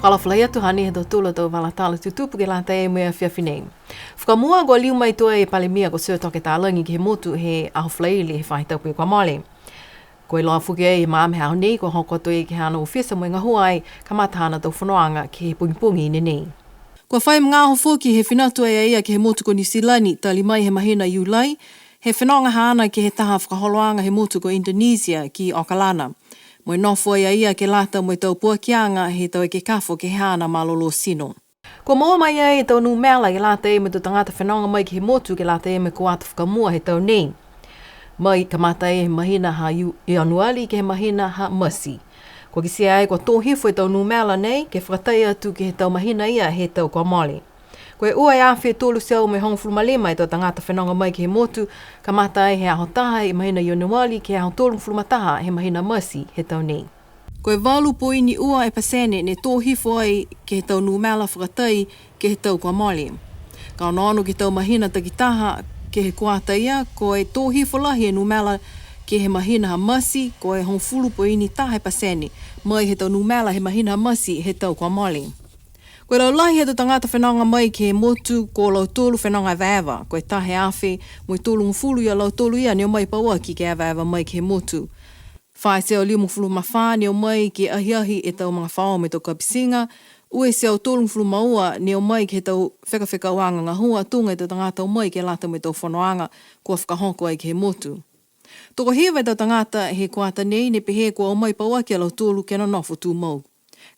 Whalawhalai atu hani he tau tula tau walatala tutupu ke lata e mea whiawhinei. Whakamua go liu mai tua e palemia ko seo toke tālangi ki he motu he ahowhalai li he whahitau pui kwa mole. Ko e loa whuke e maame hao nei ko hoko toi ke hana o whisa mo i ngahua ai ka matahana tau whanoanga ki he pungipungi ine nei. Ko whai mga aho whoki he whinatu e ia ki he motu ko New Zealand tali mai he mahina Iulai, he whanonga haana ki he taha whakaholoanga he motu ko Indonesia ki Okalana. Mo nofo ia ke lata mo tau puakianga he tau ke kafo ke hana malolo sino. Ko moa mai e tau nu mela ke lata e me tu tangata whanonga mai ki he motu ke lata e me ko ata whakamua he tau nei. Mai ka mata e he mahina ha Ianuari ke he mahina ha Masi. Ko ki sea ai ko tō hifo e tau nu mela nei ke whakatai atu ke he tau mahina ia he tau kwa mole. Ko e ua e awhi e tōlu seu me hong fulmalema e tau tangata whanonga mai ki he motu, ka mata e he aho taha e mahina Ianuari ke aho tōlu fulmataha he mahina Masi he tau nei. Ko e walu poini ua e pasene ne tō hifo ai ke he tau nu mela whakatai ke he tau kwa mole. Ka ono ke tau mahina takitaha ke he kuata ia, ko e tō hifo lahi e nu mela ke he mahina ha Masi, ko e hong fulu poini taha e pasene, mai he tau nu mela he mahina ha Masi he tau kwa mole. Ko e lau lahi e tau tangata whanonga mai ke he motu ko lau tōlu whanonga vaeva, ko e tahe awhi mo i tōlu mfulu ia lau tōlu ia neo mai paua ki ke vaeva mai ke he motu. Whae seo liu mfulu mawha neo mai ke ahiahi e tau mga whao me tau kapisinga, ue seo tōlu mfulu maua neo mai ke he tau whekawheka wanga ngahua tunga e tau tangata o mai ke lata me tau whanoanga kua whakahoko ai ke he motu. Toko hiwa e tau tangata he kuata nei ne pehe kua o mai paua ke lau tōlu ke no nofo tū mau.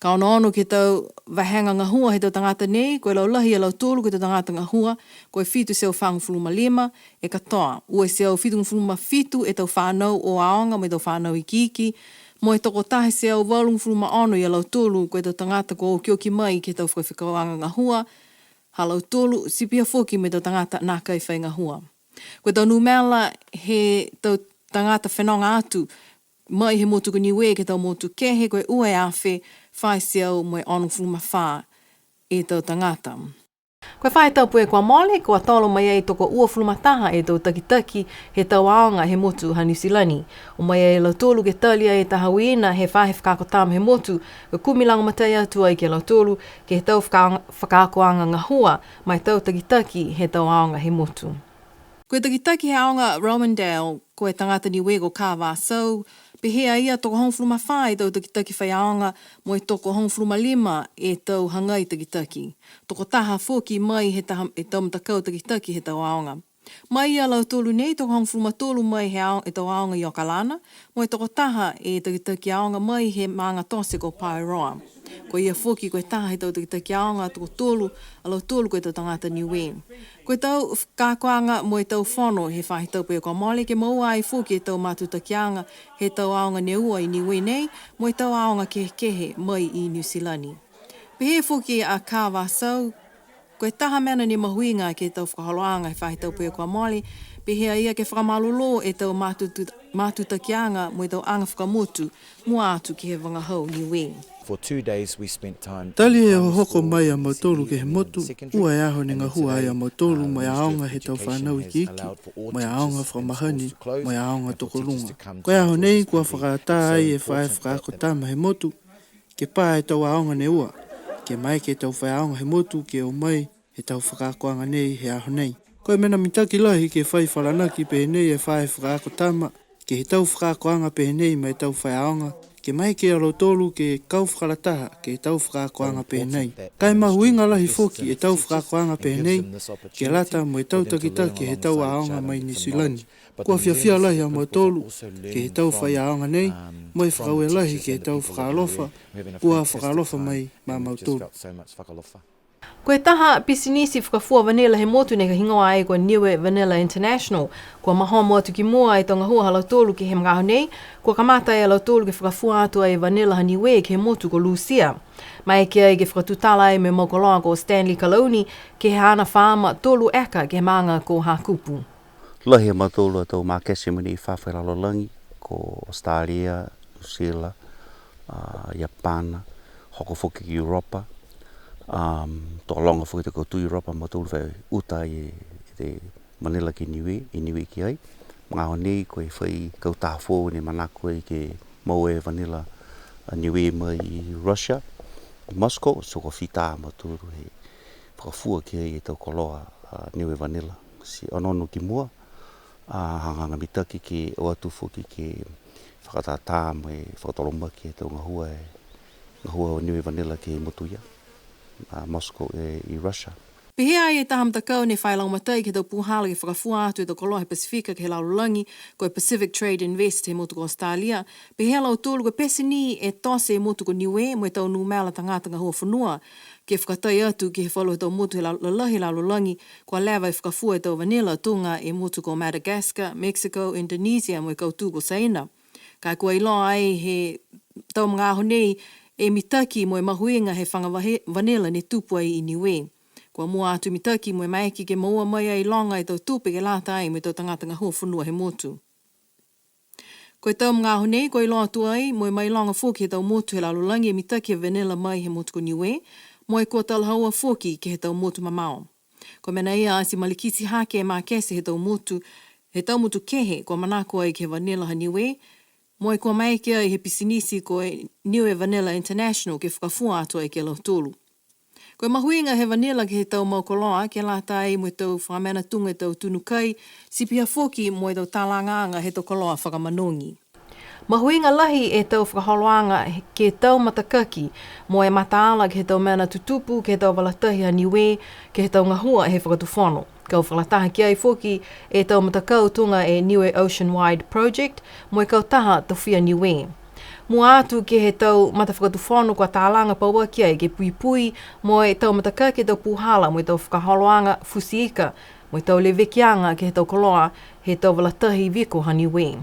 Ka ono ke tau wahanga ngahua he tau tangata nei, ko e lau lahi e lau tōlu ke tau tangata ngahua, ko e fitu seo whangu fuluma lima, e katoa. Ue seo fitu fuluma fitu e tau whanau o aonga me tau whanau i kiki, mo e toko tahe seo walung fuluma ono i lau tōlu, ko e tau tangata ko o kioki mai ke tau whakawhikawanga ngahua, ha lau tōlu sipia foki me tau tangata nā kai whai ngahua. Ko e tau numela he tau tangata whenonga atu, mai he motu ko Niue ke tau motu kehe, ko e ue awhi, whai seo mo e ono fuluma wha e tau tangata. Koe whai tau pue kua mole, kua tolo mai ei toko ua fulumataha e tau takitaki he tau aonga he motu ha New Zealand. O mai e lau tolu ke talia e tahawina he whahe whakakotama he motu, ko kumilango matai atu ai ke lau tolu ke he tau whakakoanga ngahua mai tau takitaki he tau aonga he motu. Koe takitaki he aonga Romandale, ko e tangata Niue ko kā wāsau, pehea ia toko hong fuluma whai tau takitaki whai aonga mo e toko hong fuluma lima e tau hangai takitaki. Toko taha foki mai he tau matakau takitaki he tau aonga. Mai ia lau tolu nei toko hong fuluma tolu mai he e tau aonga i Okalana, mo e toko taha e takitaki aonga mai he maanga tose ko Paeroa. Ko ia foki ko e taha he tau takitaki aonga toko tolu, a lau tolu ko e tau tangata Niue. Ko e tau kākoanga mo e tau whono he whahi tau pia kua mole ke maua ai foki e tau mātutakianga he tau aonga neua i Niue nei, mo e tau aonga kehe mai i New Zealand. Pehe foki a kā wāsau, ko e taha mena ni mahuinga ke tau whakaholoanga he whahi tau pia kua mole, pehea ia ke whakamalolo e tau mātutakianga mo e tau anga whakamotu mua atu ki he wangahau Niue. For 2 days we spent time. Tali e hoko mai a mautolu ke he motu, ua e aho ne ngahua ai a mautolu mai aonga he tau whanau i kiki, mai aonga whakamahani, mai aonga toko lunga. Koe aho nei kua whakata ai e whae whakakotama he motu, ke pā e tau aonga ne ua, ke mai ke tau whae aonga he motu ke o mai he tau whakakoanga nei he aho nei. Koe mena mitaki lahi ke whai whalanaki pe nei e whae whakakotama, ke he tau whakakoanga pe nei mai tau whae aonga, ke mai ke alo tolu ke kau whakarataha ke tau whakakoanga pēnei. Kai mahuinga lahi foki e tau whakakoanga pēnei, ke lata mo e tau takitaki he tau aonga mai New Zealand. Kua whiawhia lahi a mo tolu ke he tau whai aonga nei, mo e whakaue lahi ke he tau whakalofa, kua whakalofa mai ma mautolu. Koe taha pisinisi whakafua vanilla he motu ne ka hingoa ai kua Niue Vanilla International. Kua mahomo atu ki mua e tonga hua halau tolu ke he mga nei, kua kamata e halau tolu ke whakafua atu ai vanilla ha Niue ke he motu ko Lucia. Mai ke ai ke whakatutala ai me mokoloa ko Stanley Kaloni ke he hana whaama tolu eka ke he maanga ko Hakupu. Lahi ma tolu atau makesi mani i whawhiralolangi ko Australia, New Zealand, Japan, hoko whuki ki Europa. Tō longa whuki te koutu Europa ma tōlu whai uta i te Manila ki Niue, i Niue ki ai. Mga honi koe whai kautahafo ni manako i ke Moe Vanilla Niue mai i Russia. Moscow, so ko fita mo turu he whakafua ki e tau koloa Niue vanilla. Si onono ki mua, hanganga mitaki ki o atu fuki ki whakatata mo e whakatolomba ki e tau ngahua o Niue vanilla ki motu ia. Moscow i Russia. Pehea e taham takau ne whailang matai ke tau puhala ke whakafua atu e tau koloa he Pasifika ke he laulangi ko e Pacific Trade Invest he motu ko Australia. Pehea lau tōlu ko pesini e tose e motu ko Niue mo e tau numela tangata ngahua whanua ke whakatai atu ke he whalo e tau motu he lalahi laulangi ko a lewa e whakafua e tau vanilla tunga e motu ko Madagascar, Mexico, Indonesia mo e kautu ko Saina. Kai kua iloa ai he tau mga aho nei e mitaki mo e mahuinga he whanga vanilla ne tupu ai I Niue. Kua mua atu mitaki mo e maeki ke maua mai ai longa e tau tupe ke lata ai mo e tau tangata ngahua whanua he motu. Ko e tau mga aho nei, ko i loa tu ai mo e mai longa fuki he tau motu he lalulangi e mitaki e vanilla mai he motu ko Niue, mo e kua talahaua fuki ke he tau motu mamao. Ko mena ia asi malikisi hake e makese he tau motu kehe kua manako ai ke he vanilla ha Niue, mo e kua maeki ai he pisinisi ko e Niue Vanilla International ke whakafua atu ai ke lau tolu. Ko e mahuinga he vanilla ke he tau maukoloa ke lata ai mo e tau whamena tunga e tau tunukai, sipia foki mo e tau talanganga he tau koloa whakamanongi. Mahuinga lahi e tau whakaholoanga ke tau matakaki mo e mataala ke he tau mena tutupu ke he tau walatahi ha Niue ke he tau ngahua he whakatufono. Kau whalataha ki ai foki e tau matakau tunga e Niue Ocean Wide Project mo e kau taha tawhia Niue. Mua atu ke he tau matawhakatufono kua tālanga paua ki ai ke pui mo e tau mataka ke tau puhala mo e tau whakaholoanga fusiika mo e tau lewekianga ke he tau koloa he tau walatahi viko ha Niue.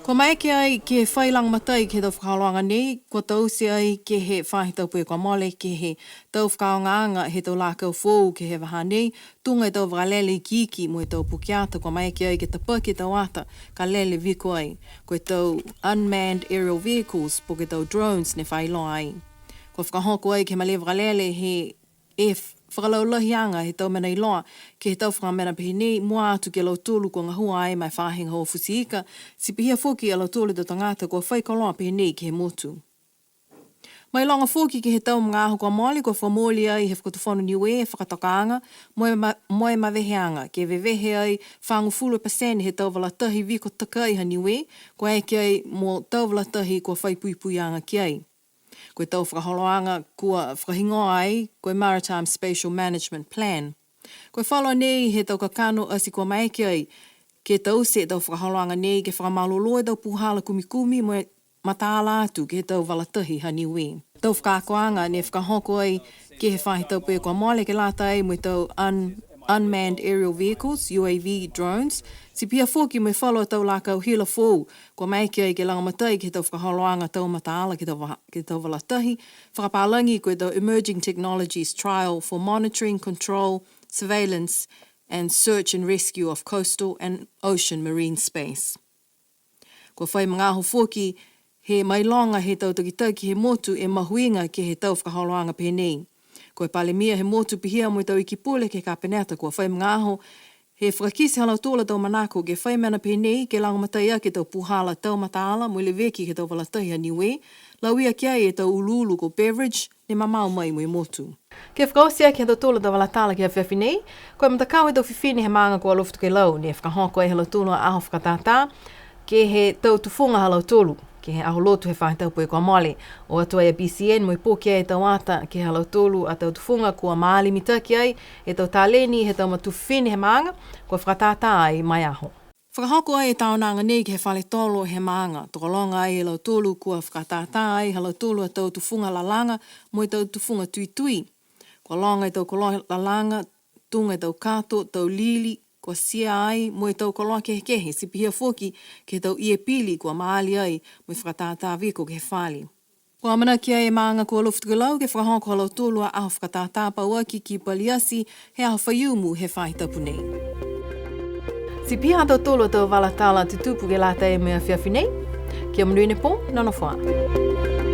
Ko maeke ai ke he whailang matai ke he tau whakaholoanga nei, ko tau se ai ke he whahi tau pui kua mole ke he tau whakaongaanga he tau lākau fōu ke he waha nei, tunga e tau whalele kiki mo e tau pukiata ko maeke ai ke tapa ke tau ata ka lele viko ai, ko e tau unmanned aerial vehicles po ke tau drones ne whailoa ai. Ko whakahoko ai ke male whalele he whakalaulahianga he tau mena iloa ke he tau whakamena pehi nei mua atu ke lau tōlu ko ngahua ai mai whahinga ho fusiika, si pihia foki a lau tōlu tau tangata ko whaikoloa pehi nei ke he motu. Mai longa foki ke he tau mga aho kua moli ko whamoli ai he whakatufono Niue e whakatokaanga mo e maweheanga ke vevehe ai 50% he tau walatahi viko taka ai ha Niue ko eke ai mo tau walatahi ko whaipuipuianga ki ai. Ko e tau whakaholoanga kua whakahingoa ai, ko e Maritime Spatial Management Plan. Ko e whalo nei he tau kakano asi kua maeke ai, ke tau se tau whakaholoanga nei ke whakamaloloa tau puhala kumikumi mo e mataala atu ke he tau walatahi ha Niue. Tau whakakoanga ne whakahoko ai ke he whahi tau pia kua mole ke lata ai mo e tau unmanned aerial vehicles, UAV drones, si pia foki me whalo tau lākau hila fōu, kua maeke ai ke langamatai ke tau whakaholoanga tau mataala ke tau walatahi, whakapālangi ko e tau Emerging Technologies Trial for Monitoring, Control, Surveillance and Search and Rescue of Coastal and Ocean Marine Space. Kua whai mga aho foki, he mailonga he tau takitaki he motu e mahuinga ke he tau whakaholoanga penei. Ko e palemia he motu pihia mo i tau ikipule ke kapeneta kua whai mga aho, he whakakisi halau tōla tau manako ke whai mena penei ke langamatai a ke tau puhala tau mataala mo i le veki ke tau walatahi a Niue, lauia ki ai e tau ululu ko beverage ne mamau mai mo i motu. Ke whakausia ke tau tōla tau walatala ke a whiawhi nei, ko e matakau e tau whiwhine he maanga kua loftu ke lau, ne whakahoko e halau tōla aho whakatata, ke he tau tufunga halau tōlu. Ke he aho lotu he whahitau pui kua mole. O atua e BCN mo i pōkia e tau ata ke halau tōlu a tau tufunga kua maali mitaki ai e tau tāleni he tau matuwhine he maanga kua whakatata ai mai aho. Whakahoko ai e taonanga nei ke he whale tolo he maanga. Tokolonga ai e lau tōlu kua whakatata ai halau tōlu a tau tufunga lalanga mo i tau tufunga tui. Kua longa i tau koloa lalanga, tunga i tau kato, tau lili, kua sia ai mo i tau koloa kehe si pihia foki ke tau ie pili kua maali ai mo i whakatata viko ke he whali. Kua mana ki ai e maanga kua loftu ke lau ke whakahoko halau tōlu a aho whakatata pauaki ki paliasi he aho whaiumu he whahitapu nei. Si pihia tau tōlu tau walatala tutupu ke lata e mea whiawhi nei, kia manuine pō, nona whaa.